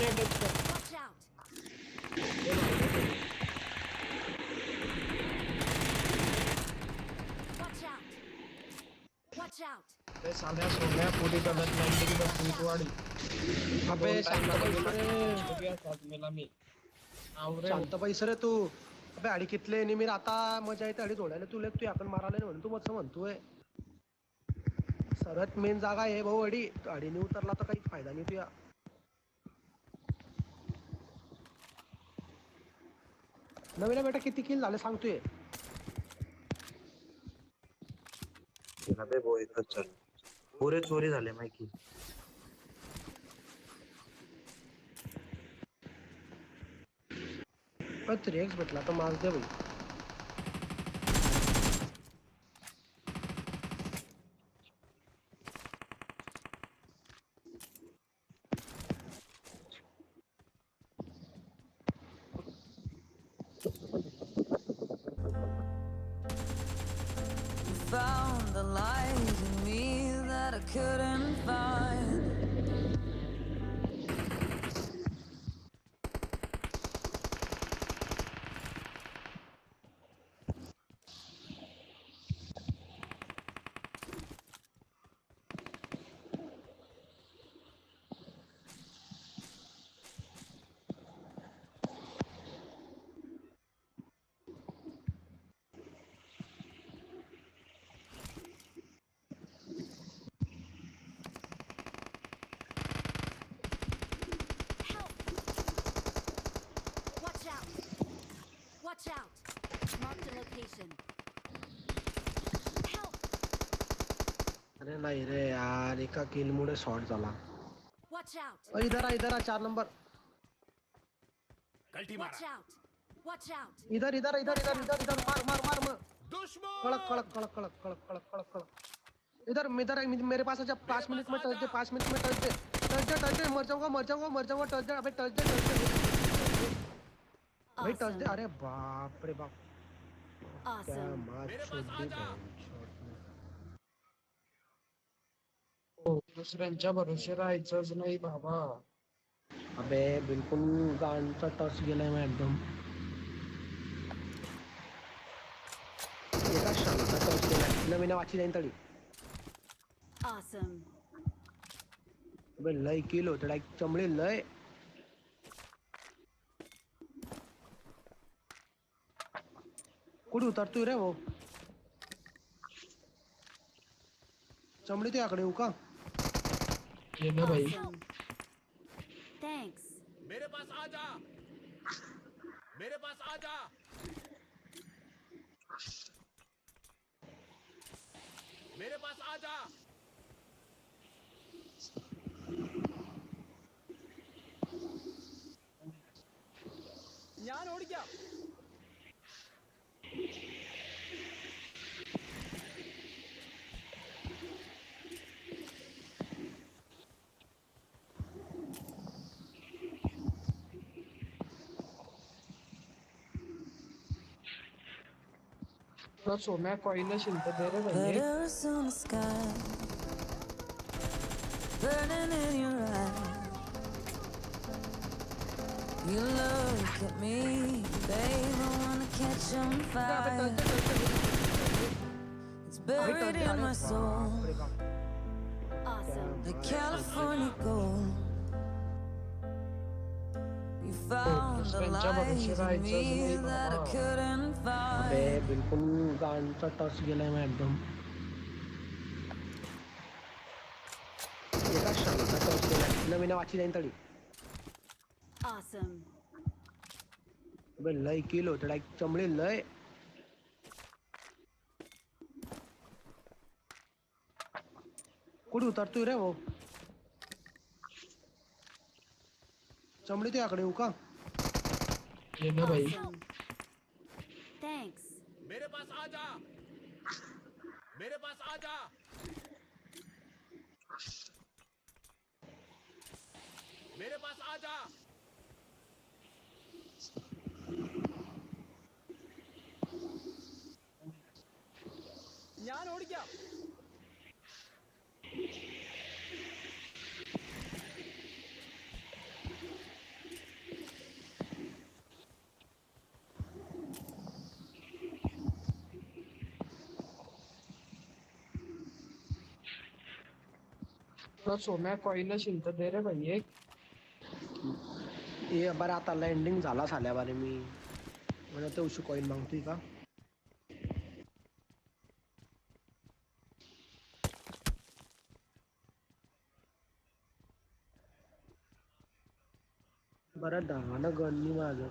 Watch out! Watch out! Watch out! ते साध्या सोन्या पुढे करत लँडिंग बसली तू वाडी अबे शांत बैस रे मेला मी आवरे शांत बैस रे तू अबे अडी कितले नि मी आता मजा येते अडी जोडायला तू लेख तू आपण मारायला नाही म्हणून तू मग म्हणतोय सरत मेन जागा आहे भाऊ अडी अडीने उतरला तर काही फायदा नाही तुया नवीन बेटा किती किल झाले सांगतोय बे भाऊ एकच चालू पुरे चोरी झाले माहिती पण एक्स भेटला तर मार्क्स दे भाई Found the light in me that I couldn't find. Watch out! Watch out! Mark the location. Help! अरे नाही रे यार एका किल मुळे शॉट झाला Watch out! इधर आ 4 number Watch out! Watch out! इधर मार मार मार मार कड़क कड़क कड़क कड़क कड़क कड़क कड़क कड़क इधर मेरे पास अच्छा 5 मिनट में टच दे 5 मिनट में टच दे मर जाऊंगा टच दे अबे टच दे भाई टच दे अरे बाप रे बाप क्या Awesome! मार छोड़ दुसऱ्यांच्या भरोशे राहायचंच नाही बाबा अबे बिल्कुल गांडचा टच गेलाय मैं एकदम एका क्षणाचा टच गेलाय नवीन वाची जाईन तडी Awesome! अबे लय किल होत लाईक चमडे लय कुठे उतरतोय रे भाऊ चमडी तुझ्याकडे येऊ का ये ना भाई Awesome! Thanks! मेरे पास आ जा मेरे पास आ जा मेरे पास आ जा ഞാൻ ഓടിക്കാം सोम्या कॉईन शिल्प दे रे भाई Letters on the sky, burning in your eyes. You look at me, babe, I wanna catch on fire. It's buried in my soul, Awesome! like California gold. You found the light in me that I couldn't अबे find. बिल्कुल गांडचा touch गेलाय मैं एकदम एका क्षणाचा touch गेलाय नवीन वाची जाईन तडी Awesome! अबे लय किल होत लाईक चमडे लय कुठे उतरतोय रे भाऊ चमडी तुझ्याकडे येऊ का ये ना भाई Awesome! Thanks! मेरे पास आ जा मेरे पास आ जा मेरे पास आ जा ഞാൻ ഓടിക്കാം आपला सोम्या कॉईन शिलत दे रे भाई एक. ये बरं आता लँडिंग झाला झाल्या बारे मी मला तेवशी कॉईन मागतोय का. बरं धावानं गणनी माझं.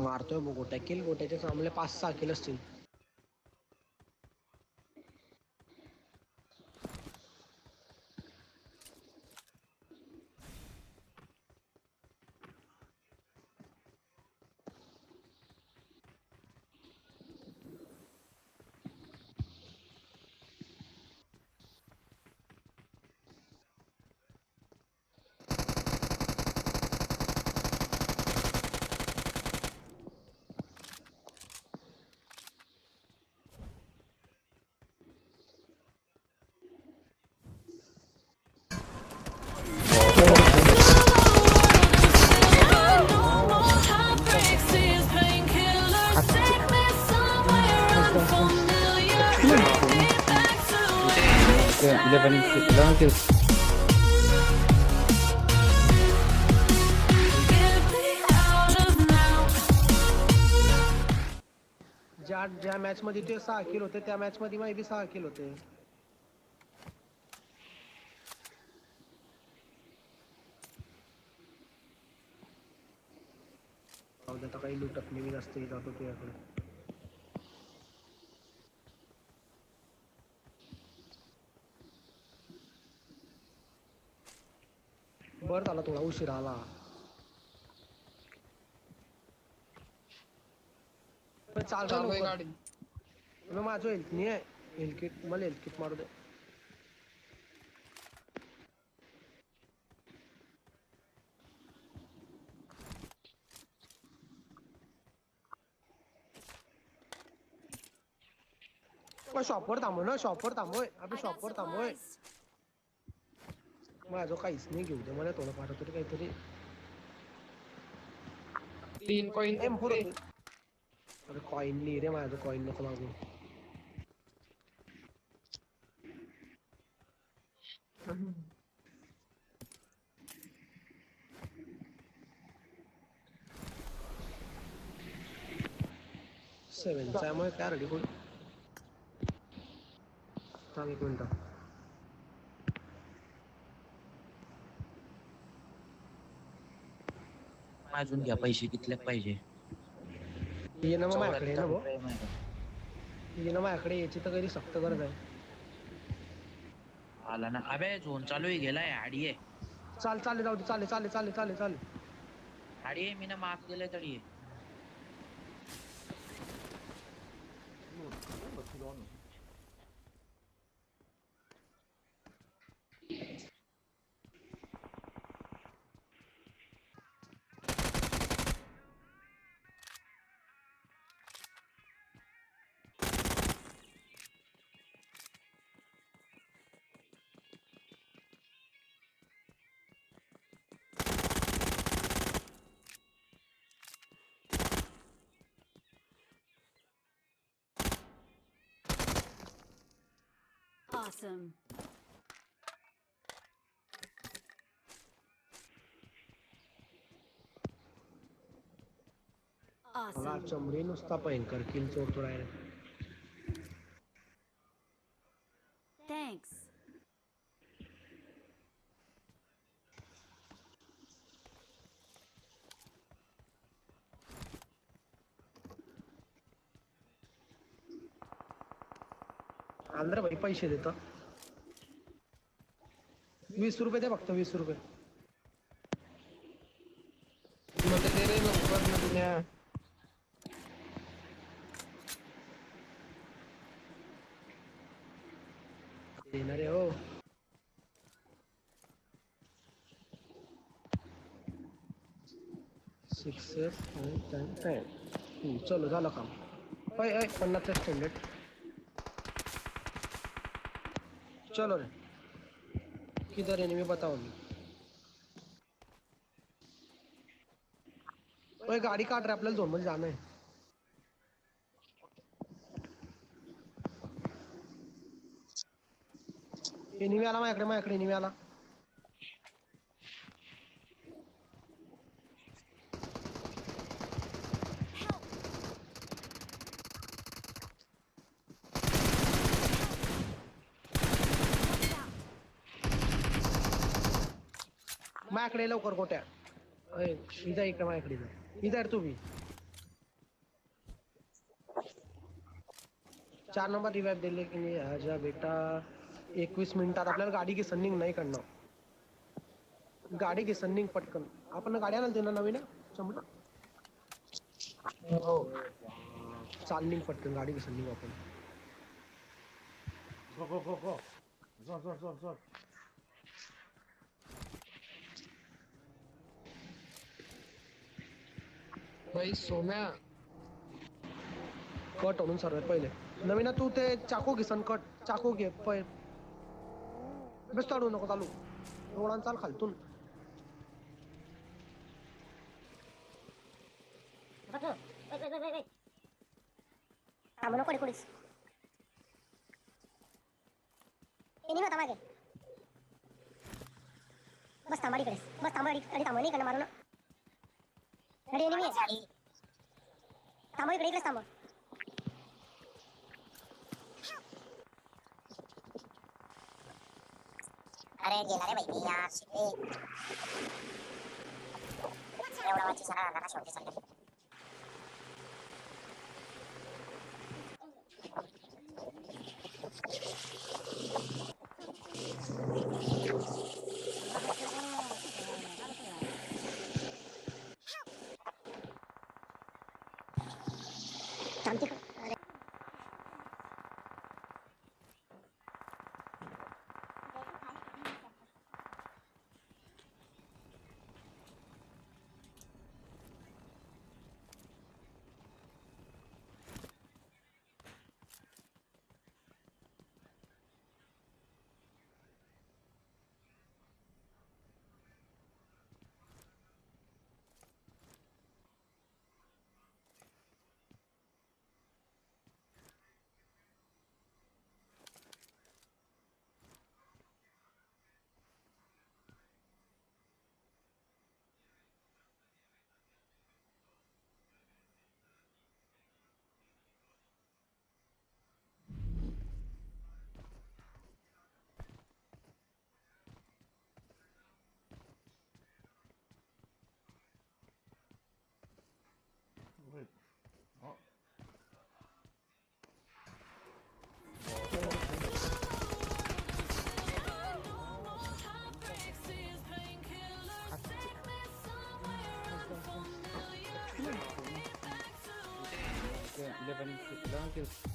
मारतोय बघ गोट्या किल गोट्याचे चांगले 5-6 किल असतील. ज्या मॅच मध्ये ते 6 किल होते त्या मॅच मध्ये मे बी 6 किल होते. आता काही लुटत नाही नसते जातो तुझ्याकडे. बरं झाला थोडा उशीर आला. चालू आहे गाडी. माझं हेल्थ नाही आहे. हेल्थ किट मला हेल्थ किट मारू दे. शॉपवर थांबव ना शॉपवर थांबवय आपल्या I got शॉपवर थांबवय. supplies. माझं काहीच नाही घेऊ दे मला थोडं फार तरी काहीतरी. 3 कॉईन M4 होते. अरे कॉइन नाही रे माझं कॉइन नको मागू. सेव्हनचा आहे मग काय रेडी कोण थांब एक मिनिट. अजून घ्या पैसे कितले पाहिजे. ये ना मग माझ्याकडे ये ना भाऊ. 74 आहे. ये ना माझ्याकडे याची तर काही सक्त गरज आहे. आला ना अबे झोन चालू आहे गेलाय आडी आहे. चालेल जाऊ दे चालेल. आडी आहे मी ना मार्क दिले तरी आहे. Awesome. मला Awesome. चमडी नुसता भयंकर किल चोरतो राहिला. Thanks. आंध्र भाई पैसे देतो 20 रुपये दे फक्त 20 रुपये मध्ये दे रे लवकर ना दुनिया देणार आहे हो सिक्सेस चलो झालं काम 50 स्टँडर्ड चलो रे किधर एनिमी बताओ मी ओए गाडी काढ रे आपल्याला झोन मध्ये जाणं आहे एनिमी आला माझ्याकडे एनिमी आला माझ्याकडे लवकर गोट्या इथं इकडे माझ्याकडे इधर तू भी 4 नंबर रिवाइव दिले की नाही आजा बेटा 21 मिनिटात आपल्याला गाडी की सन्निंग नाही करणार गाडी की सन्निंग पटकन आपण गाडी आणायला देणार नवीन समजा हो चालनिंग पटकन गाडी की सन्निंग आपण go भाई सोम्या कट होऊन सर्वात पहिले नवीन तू ते चाकू घे कट चाकू घे बस चालू नको चालू रोडान चाल खालतून थांबू नको रे पोलीस एनिमी होता मागे बस थांबाडीकडे बस थांबाडी थांबा नाही इकडे मारू ना रेडी एनिमी आहे थांबा इकडेच थांबा अरे गेला रे भाई यार शिटे एवढा वाची सारा आला ना शेवटी संडे शांती अरे Okay, 11 kills.